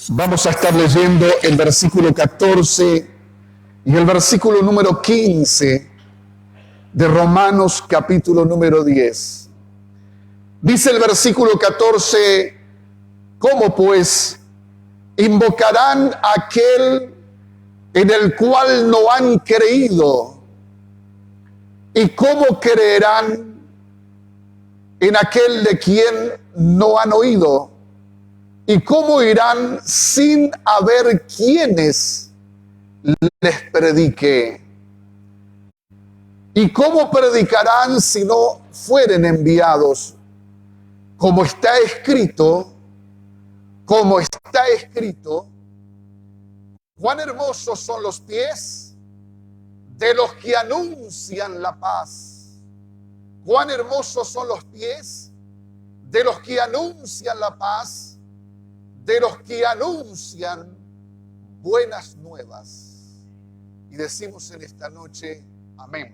Vamos a estar leyendo el versículo 14 y el versículo número 15 de Romanos capítulo número 10. Dice el versículo 14, ¿cómo pues invocarán a aquel en el cual no han creído? ¿Y cómo creerán en aquel de quien no han oído? ¿Y cómo irán sin haber quienes les predique? ¿Y cómo predicarán si no fueren enviados? Como está escrito, cuán hermosos son los pies de los que anuncian la paz. Cuán hermosos son los pies de los que anuncian la paz, de los que anuncian buenas nuevas. Y decimos en esta noche, amén.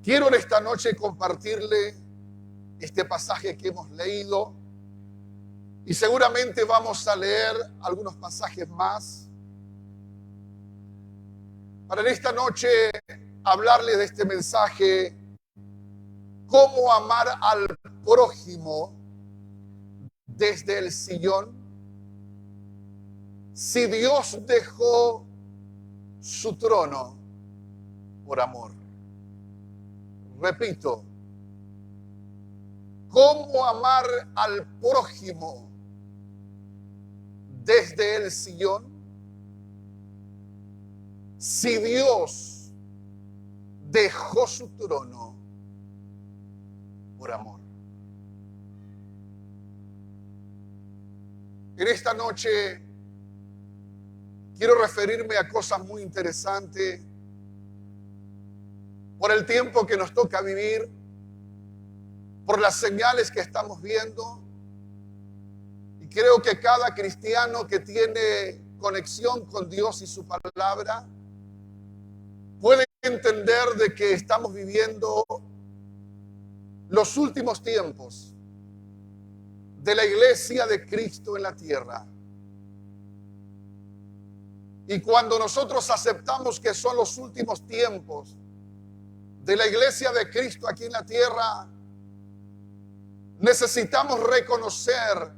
Quiero en esta noche compartirle este pasaje que hemos leído y seguramente vamos a leer algunos pasajes más para en esta noche hablarle de este mensaje: cómo amar al prójimo desde el sillón. Si Dios dejó su trono por amor. Repito, ¿cómo amar al prójimo desde el sillón? Si Dios dejó su trono por amor. En esta noche quiero referirme a cosas muy interesantes por el tiempo que nos toca vivir, por las señales que estamos viendo. Y creo que cada cristiano que tiene conexión con Dios y su palabra puede entender de que estamos viviendo los últimos tiempos de la iglesia de Cristo en la tierra. Y cuando nosotros aceptamos que son los últimos tiempos de la iglesia de Cristo aquí en la tierra, necesitamos reconocer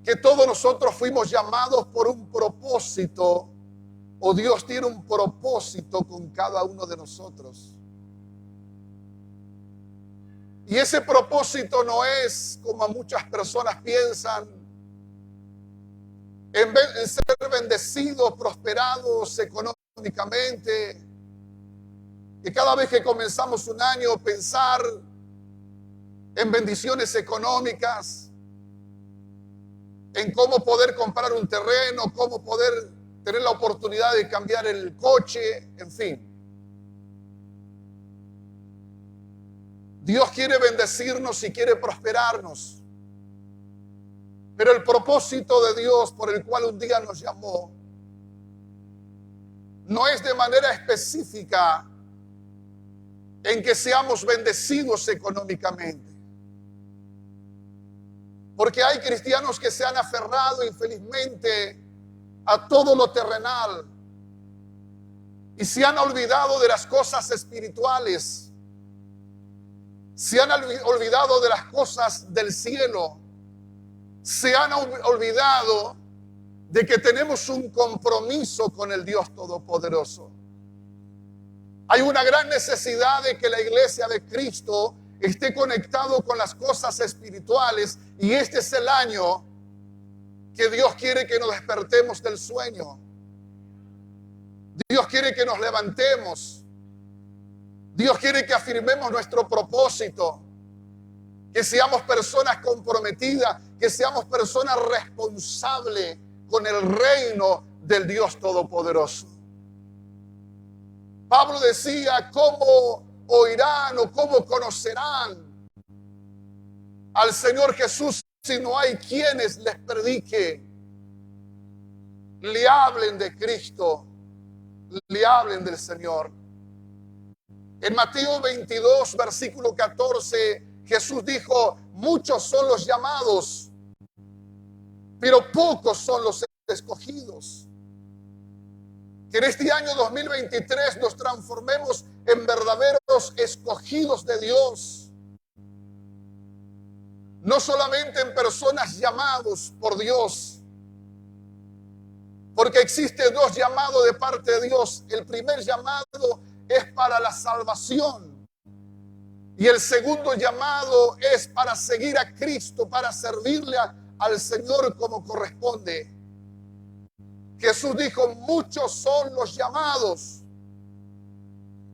que todos nosotros fuimos llamados por un propósito, o Dios tiene un propósito con cada uno de nosotros. Y ese propósito no es, como muchas personas piensan, en ser bendecidos, prosperados económicamente, que cada vez que comenzamos un año pensar en bendiciones económicas, en cómo poder comprar un terreno, cómo poder tener la oportunidad de cambiar el coche, en fin. Dios quiere bendecirnos y quiere prosperarnos. Pero el propósito de Dios por el cual un día nos llamó no es de manera específica en que seamos bendecidos económicamente. Porque hay cristianos que se han aferrado infelizmente a todo lo terrenal y se han olvidado de las cosas espirituales. Se han olvidado de las cosas del cielo. Se han olvidado de que tenemos un compromiso con el Dios Todopoderoso. Hay una gran necesidad de que la iglesia de Cristo esté conectado con las cosas espirituales, y este es el año que Dios quiere que nos despertemos del sueño. Dios quiere que nos levantemos. Dios quiere que afirmemos nuestro propósito, que seamos personas comprometidas, que seamos personas responsables con el reino del Dios Todopoderoso. Pablo decía, ¿cómo oirán o cómo conocerán al Señor Jesús si no hay quienes les predique? Le hablen de Cristo, le hablen del Señor. En Mateo 22, versículo 14, Jesús dijo, muchos son los llamados, pero pocos son los escogidos. Que en este año 2023 nos transformemos en verdaderos escogidos de Dios. No solamente en personas llamados por Dios, porque existe dos llamados de parte de Dios. El primer llamado es para la salvación y el segundo llamado es para seguir a Cristo, para servirle al Señor como corresponde. Jesús dijo, muchos son los llamados.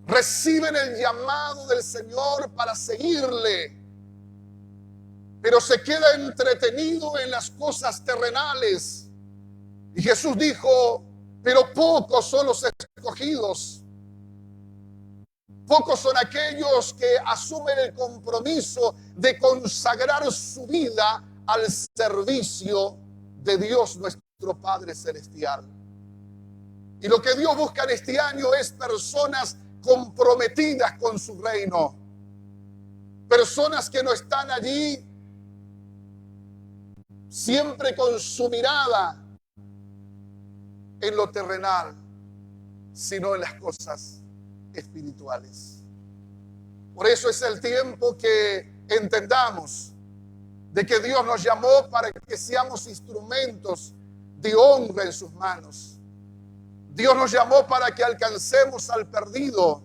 Reciben el llamado del Señor para seguirle, pero se queda entretenido en las cosas terrenales. Y Jesús dijo, pero pocos son los escogidos. Pocos son aquellos que asumen el compromiso de consagrar su vida al servicio de Dios nuestro Padre Celestial. Y lo que Dios busca en este año es personas comprometidas con su reino. Personas que no están allí siempre con su mirada en lo terrenal, sino en las cosas espirituales. Por eso es el tiempo que entendamos de que Dios nos llamó para que seamos instrumentos de honra en sus manos. Dios nos llamó para que alcancemos al perdido.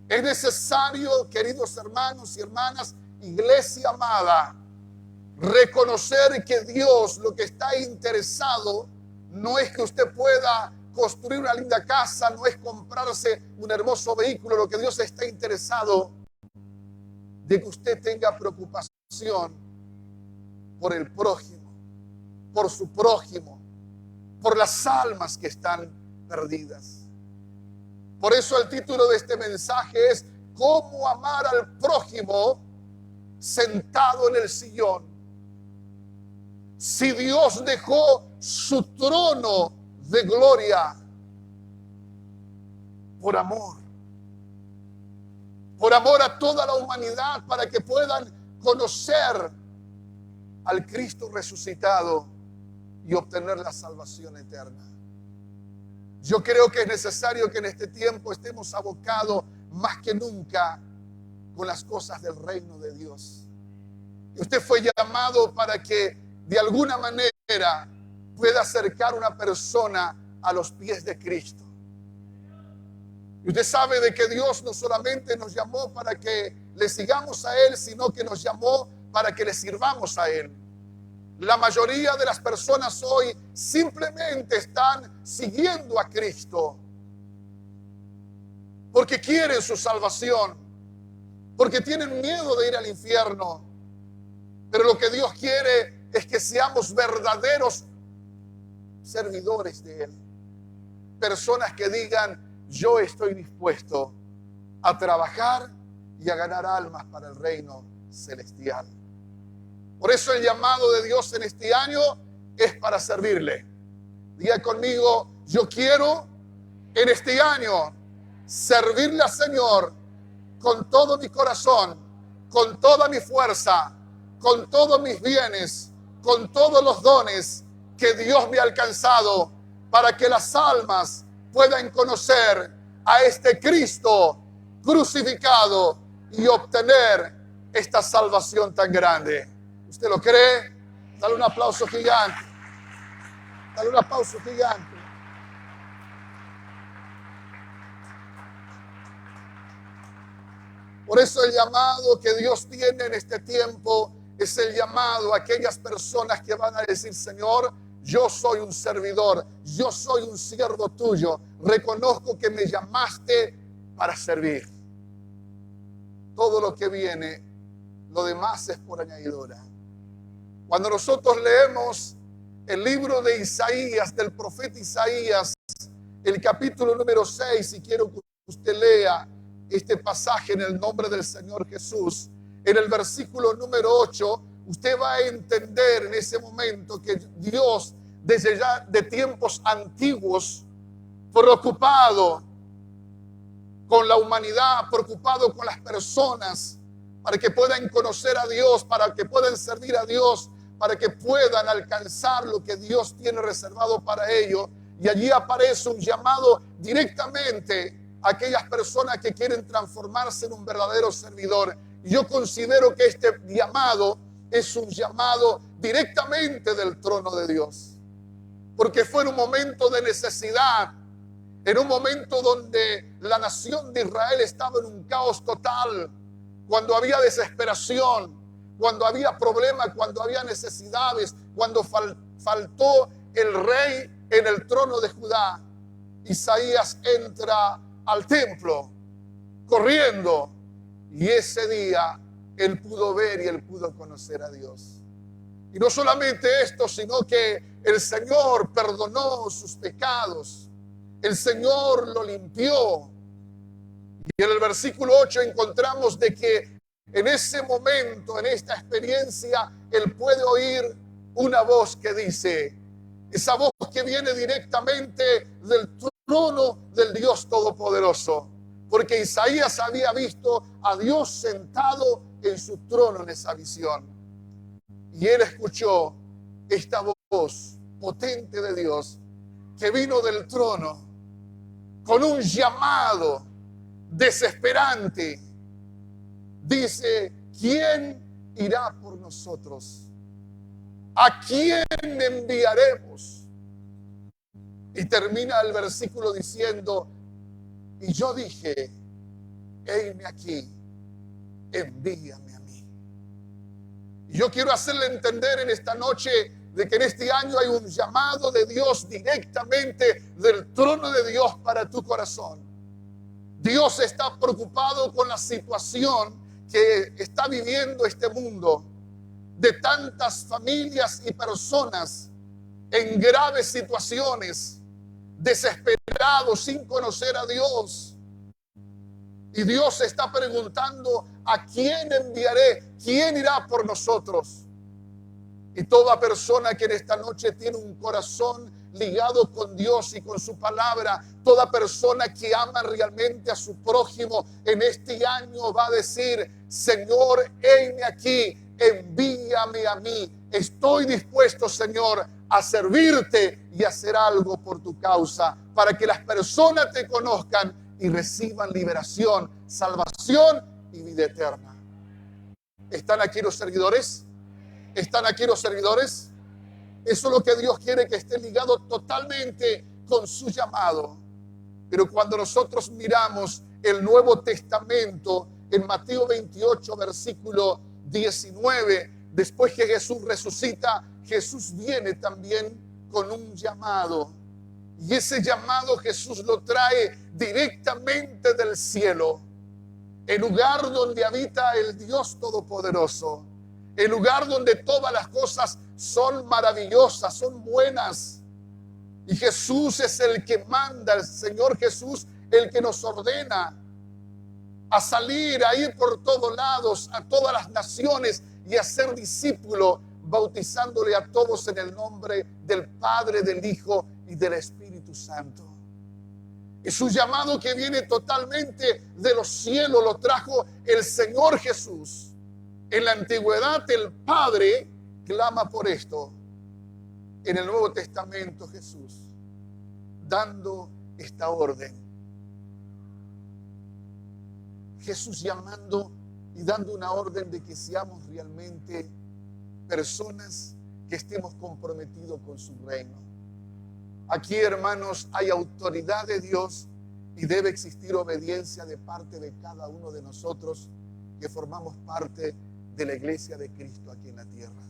Es necesario, queridos hermanos y hermanas, iglesia amada, reconocer que Dios lo que está interesado no es que usted pueda construir una linda casa, no es comprarse un hermoso vehículo. Lo que Dios está interesado de que usted tenga preocupación por el prójimo, por su prójimo, por las almas que están perdidas. Por eso el título de este mensaje es ¿cómo amar al prójimo sentado en el sillón? Si Dios dejó su trono de gloria por amor a toda la humanidad, para que puedan conocer al Cristo resucitado y obtener la salvación eterna. Yo creo que es necesario que en este tiempo estemos abocados más que nunca con las cosas del reino de Dios. Y usted fue llamado para que de alguna manera pueda acercar una persona a los pies de Cristo. Y usted sabe de que Dios no solamente nos llamó para que le sigamos a Él, sino que nos llamó para que le sirvamos a Él. La mayoría de las personas hoy simplemente están siguiendo a Cristo porque quieren su salvación, porque tienen miedo de ir al infierno. Pero lo que Dios quiere es que seamos verdaderos servidores de Él. Personas que digan, yo estoy dispuesto a trabajar y a ganar almas para el reino celestial. Por eso el llamado de Dios en este año es para servirle. Diga conmigo, yo quiero en este año servirle al Señor con todo mi corazón, con toda mi fuerza, con todos mis bienes, con todos los dones que Dios me ha alcanzado, para que las almas puedan conocer a este Cristo crucificado y obtener esta salvación tan grande. ¿Usted lo cree? Dale un aplauso gigante. Dale un aplauso gigante. Por eso el llamado que Dios tiene en este tiempo es el llamado a aquellas personas que van a decir, Señor, yo soy un servidor, yo soy un siervo tuyo. Reconozco que me llamaste para servir. Todo lo que viene, lo demás es por añadidura. Cuando nosotros leemos el libro de Isaías, del profeta Isaías, el capítulo número 6, y quiero que usted lea este pasaje en el nombre del Señor Jesús, en el versículo número 8, usted va a entender en ese momento que Dios, desde ya de tiempos antiguos, preocupado con la humanidad, preocupado con las personas, para que puedan conocer a Dios, para que puedan servir a Dios, para que puedan alcanzar lo que Dios tiene reservado para ellos. Y allí aparece un llamado directamente a aquellas personas que quieren transformarse en un verdadero servidor. Y yo considero que este llamado es un llamado directamente del trono de Dios. Porque fue en un momento de necesidad, en un momento donde la nación de Israel estaba en un caos total, cuando había desesperación, cuando había problemas, cuando había necesidades, cuando faltó el rey en el trono de Judá. Isaías entra al templo corriendo, y ese día él pudo ver y él pudo conocer a Dios. Y no solamente esto, sino que el Señor perdonó sus pecados, el Señor lo limpió. Y en el versículo 8 encontramos de que en ese momento, en esta experiencia, él puede oír una voz que dice, esa voz que viene directamente del trono del Dios Todopoderoso. Porque Isaías había visto a Dios sentado en su trono en esa visión. Y él escuchó esta voz potente de Dios que vino del trono con un llamado desesperante. Dice, ¿quién irá por nosotros? ¿A quién enviaremos? Y termina el versículo diciendo, y yo dije, heme aquí, envíame a mí. Y yo quiero hacerle entender en esta noche de que en este año hay un llamado de Dios directamente del trono de Dios para tu corazón. Dios está preocupado con la situación que está viviendo este mundo, de tantas familias y personas en graves situaciones, desesperados, sin conocer a Dios. Y Dios está preguntando, ¿a quién enviaré? ¿Quién irá por nosotros? Y toda persona que en esta noche tiene un corazón ligado con Dios y con su palabra, toda persona que ama realmente a su prójimo en este año va a decir, Señor, heme aquí, envíame a mí. Estoy dispuesto, Señor, a servirte y hacer algo por tu causa, para que las personas te conozcan y reciban liberación, salvación y vida eterna. ¿Están aquí los servidores? ¿Están aquí los servidores? Eso es lo que Dios quiere, que esté ligado totalmente con su llamado. Pero cuando nosotros miramos el Nuevo Testamento, en Mateo 28, versículo 19, después que Jesús resucita, Jesús viene también con un llamado. Y ese llamado Jesús lo trae directamente del cielo, el lugar donde habita el Dios Todopoderoso, el lugar donde todas las cosas son maravillosas, son buenas. Y Jesús es el que manda, el Señor Jesús, el que nos ordena a salir, a ir por todos lados, a todas las naciones y a ser discípulo, bautizándole a todos en el nombre del Padre, del Hijo y del Espíritu Santo. Es un llamado que viene totalmente de los cielos, lo trajo el Señor Jesús. En la antigüedad el Padre clama por esto. En el Nuevo Testamento Jesús dando esta orden. Jesús llamando y dando una orden de que seamos realmente personas que estemos comprometidos con su reino. Aquí, hermanos, hay autoridad de Dios y debe existir obediencia de parte de cada uno de nosotros que formamos parte de la iglesia de Cristo aquí en la tierra.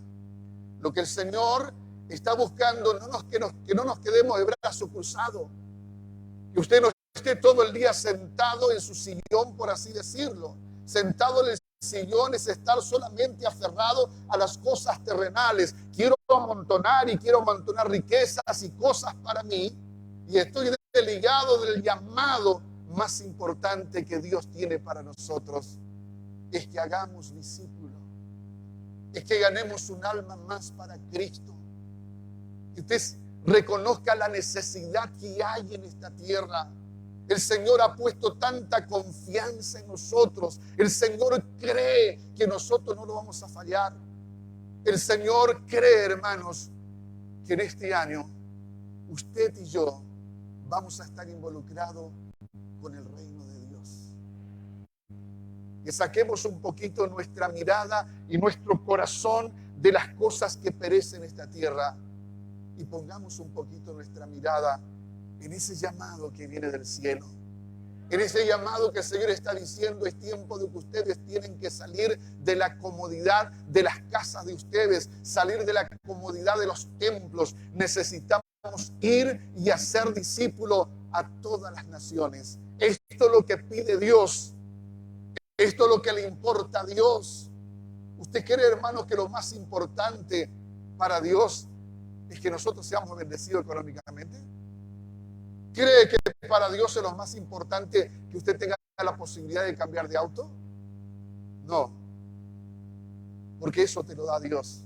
Lo que el Señor está buscando, que no nos quedemos de brazo cruzado, que usted no esté todo el día sentado en su sillón, por así decirlo. Sentado en el sillón es estar solamente aferrado a las cosas terrenales. Quiero amontonar y quiero amontonar riquezas y cosas para mí, y estoy desligado del llamado más importante que Dios tiene para nosotros. Es que hagamos discípulos, es que ganemos un alma más para Cristo, que usted reconozca la necesidad que hay en esta tierra. El Señor ha puesto tanta confianza en nosotros. El Señor cree que nosotros no lo vamos a fallar. El Señor cree, hermanos, que en este año usted y yo vamos a estar involucrados con el reino de Dios. Que saquemos un poquito nuestra mirada y nuestro corazón de las cosas que perecen en esta tierra y pongamos un poquito nuestra mirada en ese llamado que viene del cielo. En ese llamado que el Señor está diciendo, es tiempo de que ustedes tienen que salir de la comodidad de las casas de ustedes, salir de la comodidad de los templos. Necesitamos ir y hacer discípulos a todas las naciones. Esto es lo que pide Dios. Esto es lo que le importa a Dios. ¿Usted cree, hermanos, que lo más importante para Dios es que nosotros seamos bendecidos económicamente? ¿Cree que para Dios es lo más importante que usted tenga la posibilidad de cambiar de auto? No. Porque eso te lo da Dios.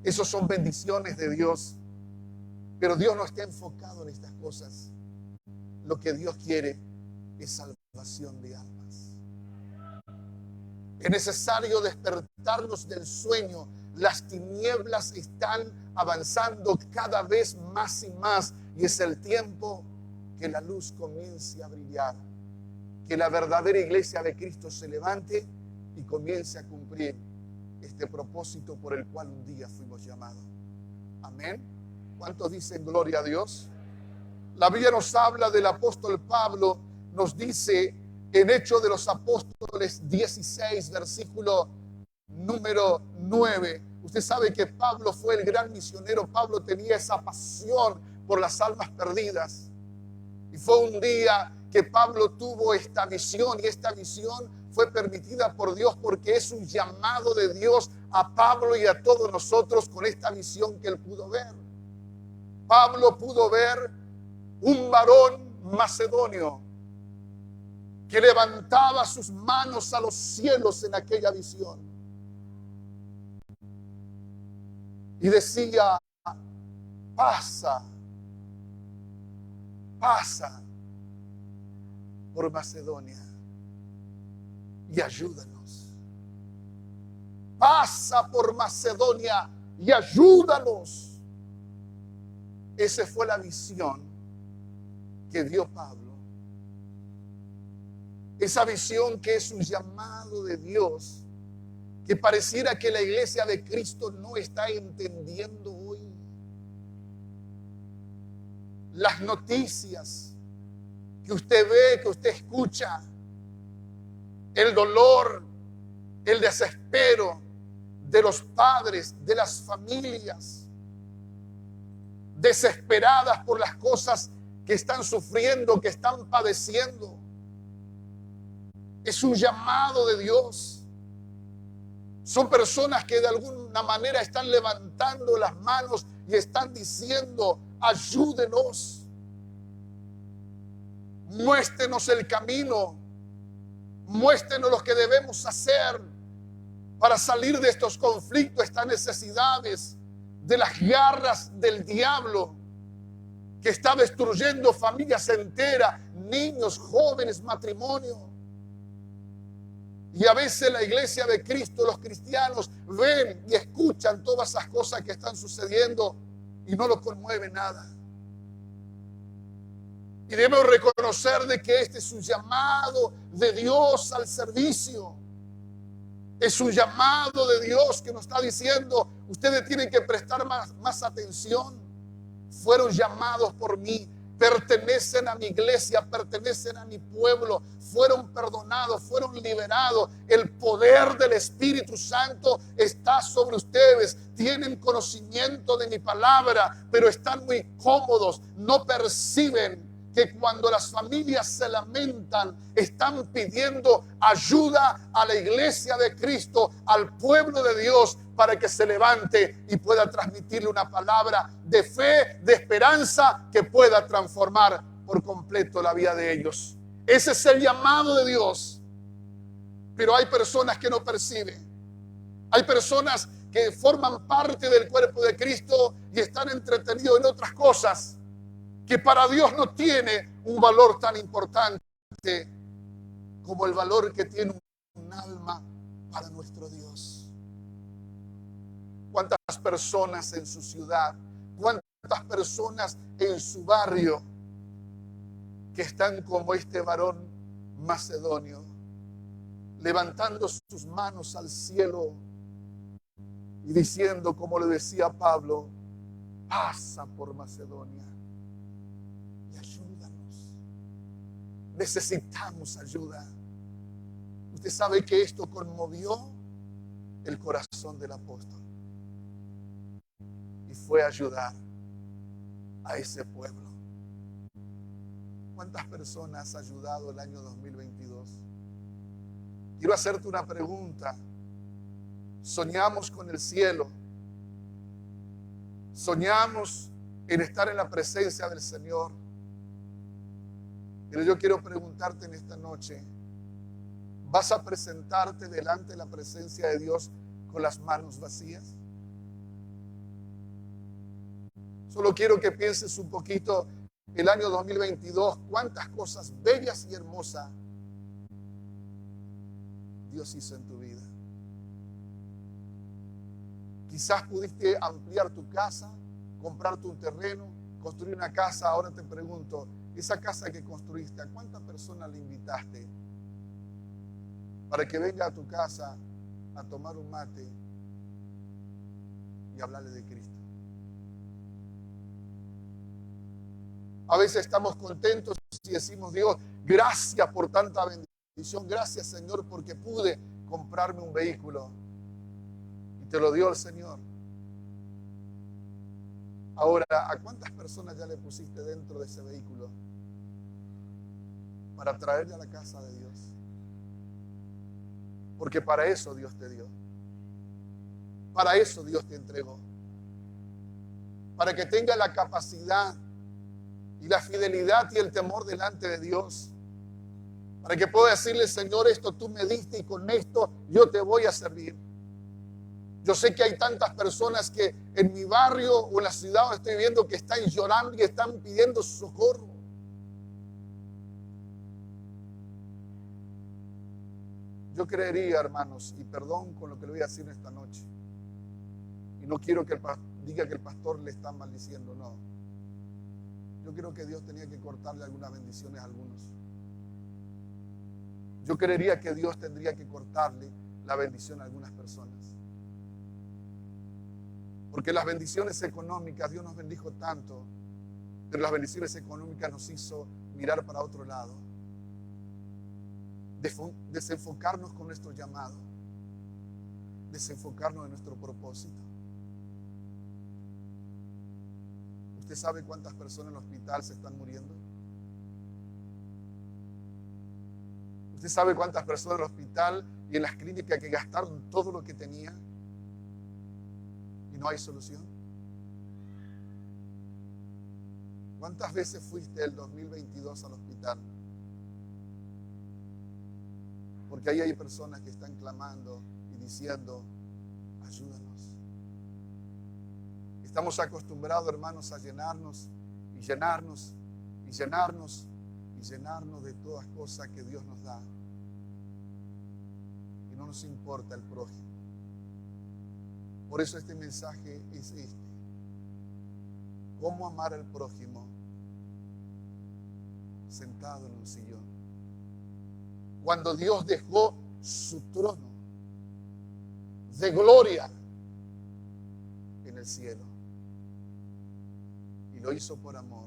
Esos son bendiciones de Dios. Pero Dios no está enfocado en estas cosas. Lo que Dios quiere es salvación de almas. Es necesario despertarnos del sueño. Las tinieblas están avanzando cada vez más y más. Y es el tiempo que la luz comience a brillar. Que la verdadera iglesia de Cristo se levante y comience a cumplir este propósito por el cual un día fuimos llamados. Amén. ¿Cuántos dicen gloria a Dios? La Biblia nos habla del apóstol Pablo. Nos dice en Hechos de los Apóstoles 16, versículo número 9. Usted sabe que Pablo fue el gran misionero. Pablo tenía esa pasión por las almas perdidas. Y fue un día que Pablo tuvo esta visión, y esta visión fue permitida por Dios porque es un llamado de Dios a Pablo y a todos nosotros con esta visión que él pudo ver. Pablo pudo ver un varón macedonio que levantaba sus manos a los cielos en aquella visión y decía: pasa por Macedonia y ayúdanos. Pasa por Macedonia y ayúdanos. Esa fue la visión que dio Pablo. Esa visión que es un llamado de Dios, que pareciera que la iglesia de Cristo no está entendiendo hoy. Las noticias que usted ve, que usted escucha, el dolor, el desespero de los padres, de las familias, desesperadas por las cosas que están sufriendo, que están padeciendo. Es un llamado de Dios. Son personas que de alguna manera están levantando las manos y están diciendo: ayúdenos, muéstrenos el camino, muéstrenos lo que debemos hacer para salir de estos conflictos, estas necesidades, de las garras del diablo que está destruyendo familias enteras, niños, jóvenes, matrimonio. Y a veces la iglesia de Cristo, los cristianos, ven y escuchan todas esas cosas que están sucediendo y no los conmueve nada. Y debemos reconocer de que este es un llamado de Dios al servicio. Es un llamado de Dios que nos está diciendo: ustedes tienen que prestar más atención. Fueron llamados por mí, pertenecen a mi iglesia, pertenecen a mi pueblo, fueron perdonados, fueron liberados. El poder del Espíritu Santo está sobre ustedes. Tienen conocimiento de mi palabra, pero están muy cómodos. No perciben que cuando las familias se lamentan, están pidiendo ayuda a la iglesia de Cristo, al pueblo de Dios, para que se levante y pueda transmitirle una palabra de fe, de esperanza, que pueda transformar por completo la vida de ellos. Ese es el llamado de Dios. Pero hay personas que no perciben. Hay personas que forman parte del cuerpo de Cristo y están entretenidos en otras cosas que para Dios no tiene un valor tan importante como el valor que tiene un alma para nuestro Dios. cuántas personas en su ciudad, cuántas personas en su barrio que están como este varón macedonio, levantando sus manos al cielo y diciendo, como le decía Pablo, pasa por Macedonia y ayúdanos. Necesitamos ayuda. Usted sabe que esto conmovió el corazón del apóstol y fue a ayudar a ese pueblo. ¿Cuántas personas ha ayudado el año 2022? Quiero hacerte una pregunta. Soñamos con el cielo. Soñamos en estar en la presencia del Señor. Pero yo quiero preguntarte en esta noche, ¿vas a presentarte delante de la presencia de Dios con las manos vacías? Solo quiero que pienses un poquito el año 2022, cuántas cosas bellas y hermosas Dios hizo en tu vida. Quizás pudiste ampliar tu casa, comprarte un terreno, construir una casa. Ahora te pregunto, esa casa que construiste, ¿a cuántas personas le invitaste para que venga a tu casa a tomar un mate y hablarle de Cristo? A veces estamos contentos y decimos, Dios, gracias por tanta bendición, gracias Señor porque pude comprarme un vehículo y te lo dio el Señor. Ahora, ¿a cuántas personas ya le pusiste dentro de ese vehículo para traerle a la casa de Dios? Porque para eso Dios te dio. Para eso Dios te entregó. Para que tenga la capacidad y la fidelidad y el temor delante de Dios. Para que pueda decirle, Señor, esto tú me diste y con esto yo te voy a servir. Yo sé que hay tantas personas que en mi barrio o en la ciudad donde estoy viendo que están llorando y están pidiendo socorro. Yo creería, hermanos, y perdón con lo que le voy a decir esta noche, y no quiero que diga que el pastor le está maldiciendo, no. Yo creo que Dios tenía que cortarle algunas bendiciones a algunos. Yo creería que Dios tendría que cortarle la bendición a algunas personas. Porque las bendiciones económicas, Dios nos bendijo tanto, pero las bendiciones económicas nos hizo mirar para otro lado. Desenfocarnos con nuestro llamado. Desenfocarnos de nuestro propósito. ¿Usted sabe cuántas personas en el hospital se están muriendo? ¿Usted sabe cuántas personas en el hospital y en las clínicas que gastaron todo lo que tenían y no hay solución? ¿Cuántas veces fuiste el 2022 al hospital? Porque ahí hay personas que están clamando y diciendo, ayúdanos. Estamos acostumbrados, hermanos, a llenarnos y llenarnos y llenarnos y llenarnos de todas cosas que Dios nos da. Y no nos importa el prójimo. Por eso este mensaje es este. ¿Cómo amar al prójimo sentado en un sillón? Cuando Dios dejó su trono de gloria en el cielo y lo hizo por amor,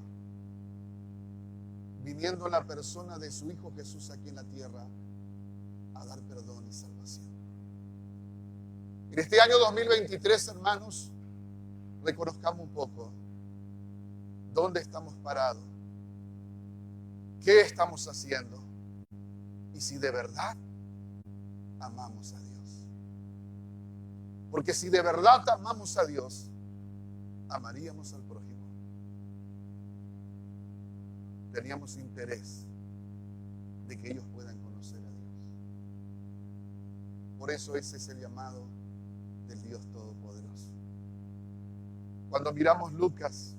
viniendo en la persona de su Hijo Jesús aquí en la tierra a dar perdón y salvación. En este año 2023, hermanos, reconozcamos un poco dónde estamos parados, qué estamos haciendo y si de verdad amamos a Dios. Porque si de verdad amamos a Dios, amaríamos al prójimo. Teníamos interés de que ellos puedan conocer a Dios. Por eso ese es el llamado del Dios Todopoderoso. Cuando miramos Lucas,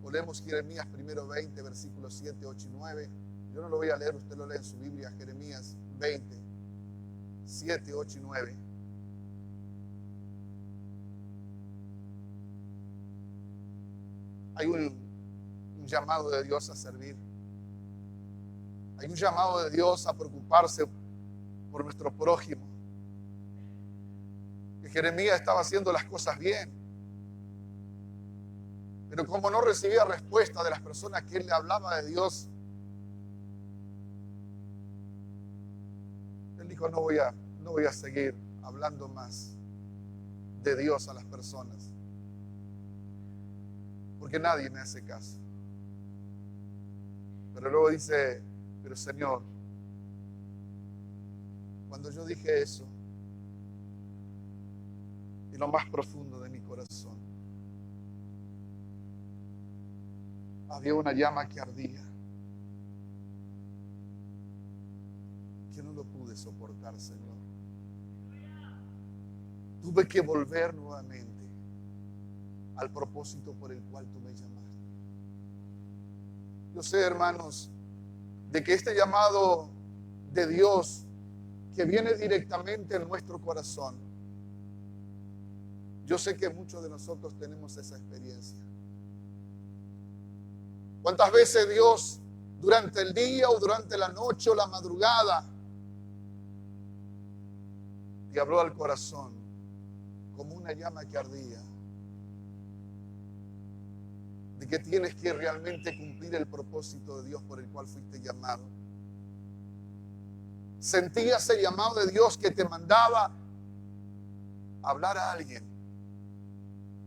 o leemos Jeremías primero 20, versículos 7, 8 y 9. Yo no lo voy a leer, usted lo lee en su Biblia, Jeremías 20, 7, 8 y 9. Hay un llamado de Dios a servir. Hay un llamado de Dios a preocuparse por nuestro prójimo. Que Jeremías estaba haciendo las cosas bien, pero como no recibía respuesta de las personas que él le hablaba de Dios, él dijo, no voy a seguir hablando más de Dios a las personas, porque nadie me hace caso. Pero luego dice, pero Señor, cuando yo dije eso, en lo más profundo de mi corazón, había una llama que ardía, que no lo pude soportar, Señor. Tuve que volver nuevamente al propósito por el cual tú me llamaste. Yo sé, hermanos, de que este llamado de Dios que viene directamente en nuestro corazón, yo sé que muchos de nosotros tenemos esa experiencia. ¿Cuántas veces Dios durante el día o durante la noche o la madrugada te habló al corazón como una llama que ardía, de que tienes que realmente cumplir el propósito de Dios por el cual fuiste llamado? Sentías el llamado de Dios que te mandaba a hablar a alguien,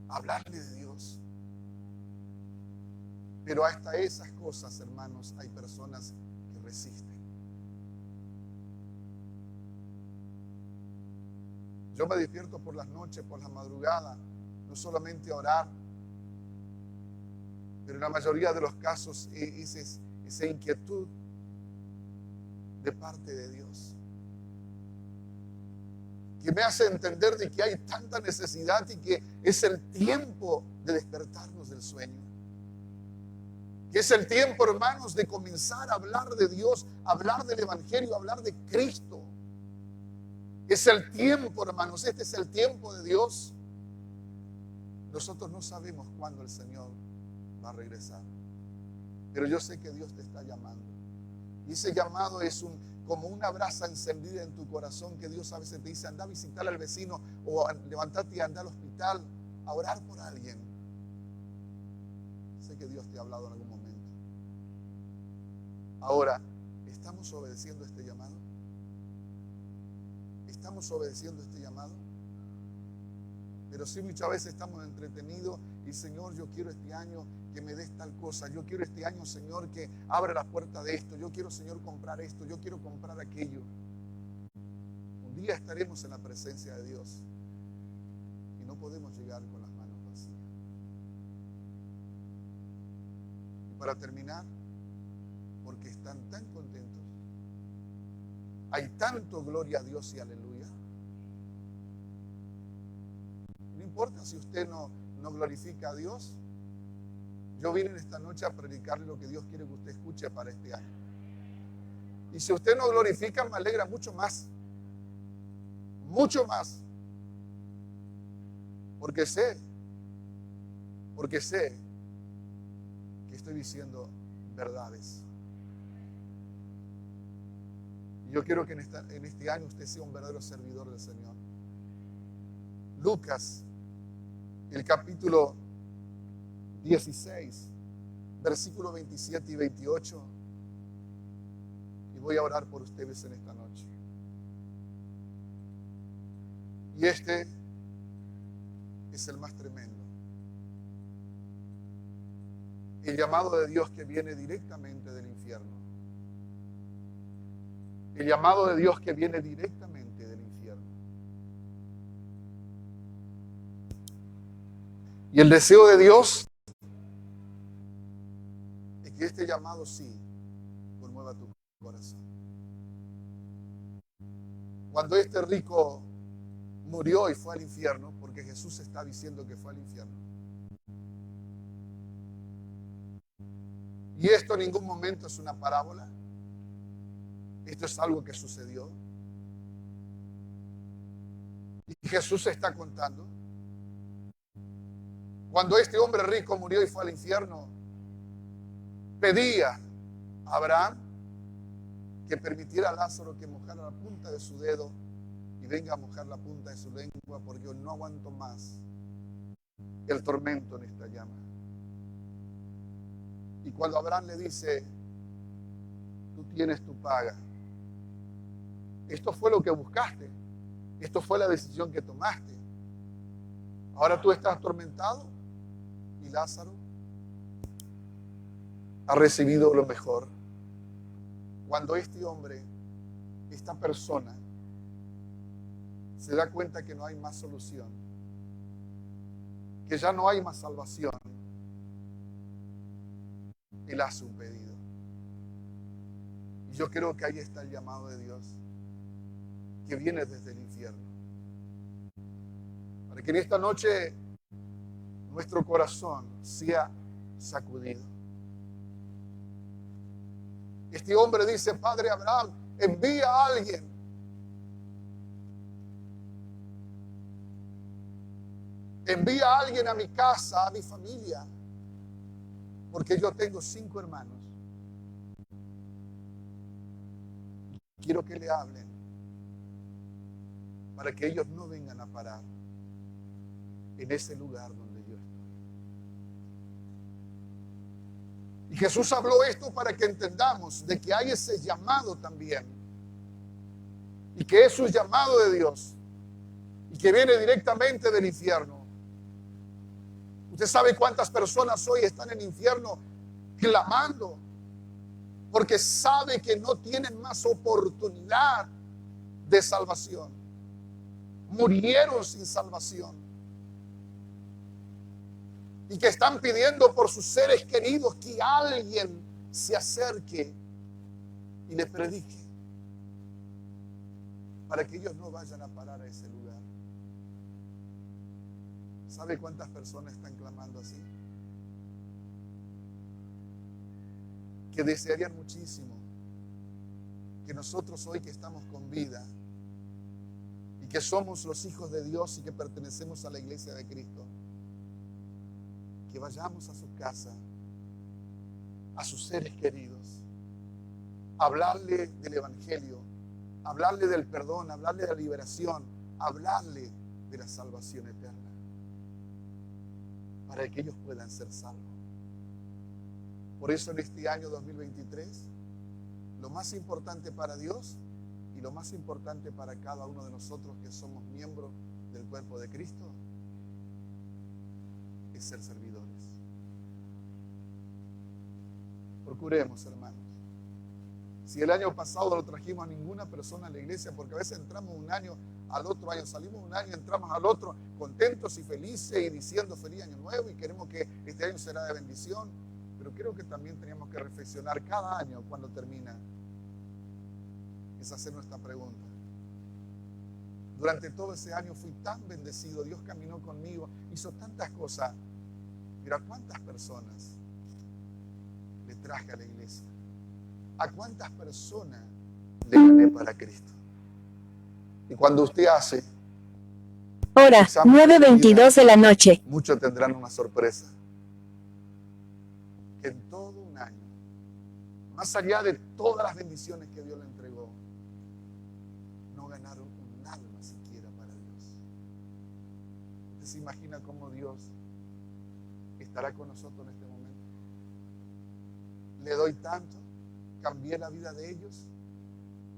a hablarle de Dios. Pero hasta esas cosas, hermanos, hay personas que resisten. Yo me despierto por las noches, por la madrugada, no solamente a orar, pero en la mayoría de los casos esa inquietud de parte de Dios, que me hace entender de que hay tanta necesidad y que es el tiempo de despertarnos del sueño. Que es el tiempo, hermanos, de comenzar a hablar de Dios, hablar del Evangelio, hablar de Cristo. Es el tiempo, hermanos, este es el tiempo de Dios. Nosotros no sabemos cuándo el Señor va a regresar, pero yo sé que Dios te está llamando. Y ese llamado es como una brasa encendida en tu corazón, que Dios a veces te dice, anda a visitar al vecino, o levantate y anda al hospital a orar por alguien. Sé que Dios te ha hablado en algún momento. Ahora, ¿estamos obedeciendo este llamado? ¿Estamos obedeciendo este llamado? Pero sí, muchas veces estamos entretenidos y, Señor, yo quiero este año que me des tal cosa. Yo quiero este año, Señor, que abra la puerta de esto. Yo quiero, Señor, comprar esto. Yo quiero comprar aquello. Un día estaremos en la presencia de Dios y no podemos llegar con las manos vacías. Y para terminar, porque están tan contentos, hay tanto gloria a Dios y aleluya. No importa si usted no glorifica a Dios. Yo vine en esta noche a predicarle lo que Dios quiere que usted escuche para este año. Y si usted no glorifica, me alegra mucho más. Mucho más. Porque sé que estoy diciendo verdades. Y yo quiero que en este año usted sea un verdadero servidor del Señor. Lucas, el capítulo 16, versículos 27 y 28. Y voy a orar por ustedes en esta noche. Y este es el más tremendo. El llamado de Dios que viene directamente del infierno. El llamado de Dios que viene directamente del infierno. Y el deseo de Dios es que este llamado sí conmueva tu corazón. Cuando este rico murió y fue al infierno, porque Jesús está diciendo que fue al infierno, y esto en ningún momento es una parábola, esto es algo que sucedió, y Jesús está contando. Cuando este hombre rico murió y fue al infierno, pedía a Abraham que permitiera a Lázaro que mojara la punta de su dedo y venga a mojar la punta de su lengua, porque yo no aguanto más el tormento en esta llama. Y cuando Abraham le dice, tú tienes tu paga, esto fue lo que buscaste, esto fue la decisión que tomaste, ahora tú estás atormentado y Lázaro ha recibido lo mejor. Cuando este hombre, esta persona, se da cuenta que no hay más solución, que ya no hay más salvación, él hace un pedido. Y yo creo que ahí está el llamado de Dios, que viene desde el infierno. Para que en esta noche nuestro corazón sea sacudido. Este hombre dice, Padre Abraham, envía a alguien. Envía a alguien a mi casa, a mi familia, porque yo tengo 5 hermanos. Quiero que le hablen para que ellos no vengan a parar en ese lugar donde yo estoy. Y Jesús habló esto para que entendamos de que hay ese llamado también, y que es un llamado de Dios y que viene directamente del infierno. Usted sabe cuántas personas hoy están en el infierno clamando porque sabe que no tienen más oportunidad de salvación. Murieron sin salvación. Y que están pidiendo por sus seres queridos que alguien se acerque y le predique para que ellos no vayan a parar a ese lugar. ¿Sabe cuántas personas están clamando así? Que desearían muchísimo que nosotros hoy que estamos con vida y que somos los hijos de Dios y que pertenecemos a la iglesia de Cristo, que vayamos a su casa, a sus seres queridos, a hablarle del evangelio, a hablarle del perdón, a hablarle de la liberación, a hablarle de la salvación eterna, para que ellos puedan ser salvos. Por eso en este año 2023, lo más importante para Dios y lo más importante para cada uno de nosotros que somos miembros del cuerpo de Cristo es ser servidores. Procuremos, hermanos. Si el año pasado no trajimos a ninguna persona a la iglesia, porque a veces entramos un año, al otro año salimos un año, entramos al otro contentos y felices y diciendo feliz año nuevo y queremos que este año será de bendición, pero creo que también teníamos que reflexionar cada año cuando termina. Es hacer nuestra pregunta. Durante todo ese año fui tan bendecido, Dios caminó conmigo, hizo tantas cosas. Mira cuántas personas le traje a la iglesia. ¿A cuántas personas le gané para Cristo? Y cuando usted hace hora 9:22 de la noche, muchos tendrán una sorpresa. Que en todo un año, más allá de todas las bendiciones que Dios le entregó, no ganaron un alma siquiera para Dios. ¿Usted se imagina cómo Dios estará con nosotros en este momento? Le doy tanto, cambié la vida de ellos,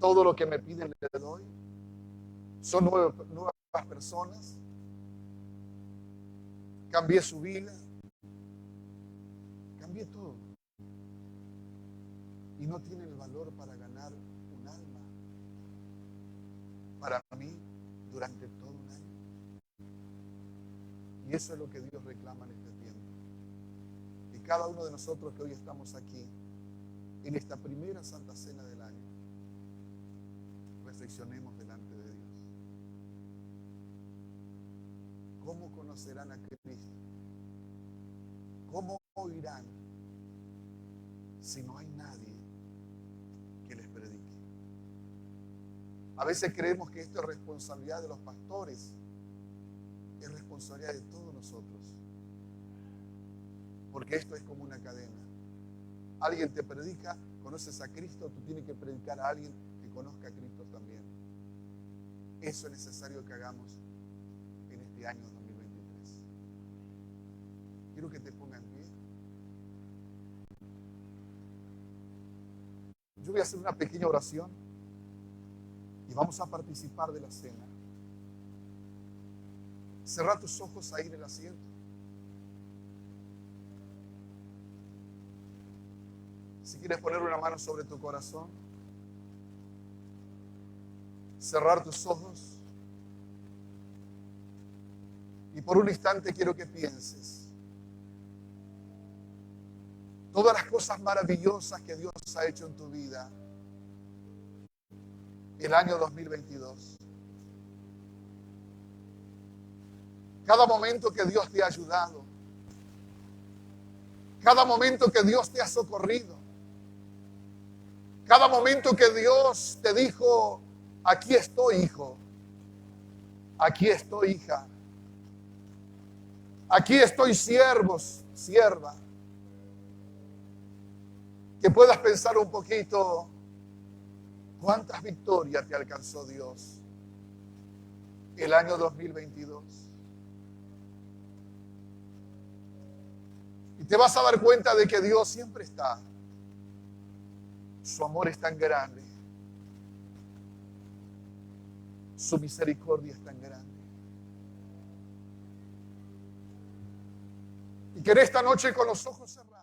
todo lo que me piden le doy, son nuevas personas, cambié su vida, cambié todo, y no tienen el valor para ganar un alma para mí durante todo un año. Y eso es lo que Dios reclama en este tiempo. Y cada uno de nosotros que hoy estamos aquí, en esta primera Santa Cena del año, reflexionemos delante de Dios. ¿Cómo conocerán a Cristo? ¿Cómo oirán si no hay nadie que les predique? A veces creemos que esto es responsabilidad de los pastores, es responsabilidad de todos nosotros. Porque esto es como una cadena. Alguien te predica, conoces a Cristo, tú tienes que predicar a alguien que conozca a Cristo también. Eso es necesario que hagamos en este año 2023. Quiero que te pongan en pie. Yo voy a hacer una pequeña oración y vamos a participar de la cena. Cerra tus ojos ahí en el asiento. Si quieres poner una mano sobre tu corazón, cerrar tus ojos. Y por un instante quiero que pienses todas las cosas maravillosas que Dios ha hecho en tu vida el año 2022. Cada momento que Dios te ha ayudado. Cada momento que Dios te ha socorrido. Cada momento que Dios te dijo, aquí estoy, hijo. Aquí estoy, hija. Aquí estoy, siervos, sierva. Que puedas pensar un poquito, ¿cuántas victorias te alcanzó Dios el año 2022? Y te vas a dar cuenta de que Dios siempre está. Su amor es tan grande. Su misericordia es tan grande. Y que en esta noche con los ojos cerrados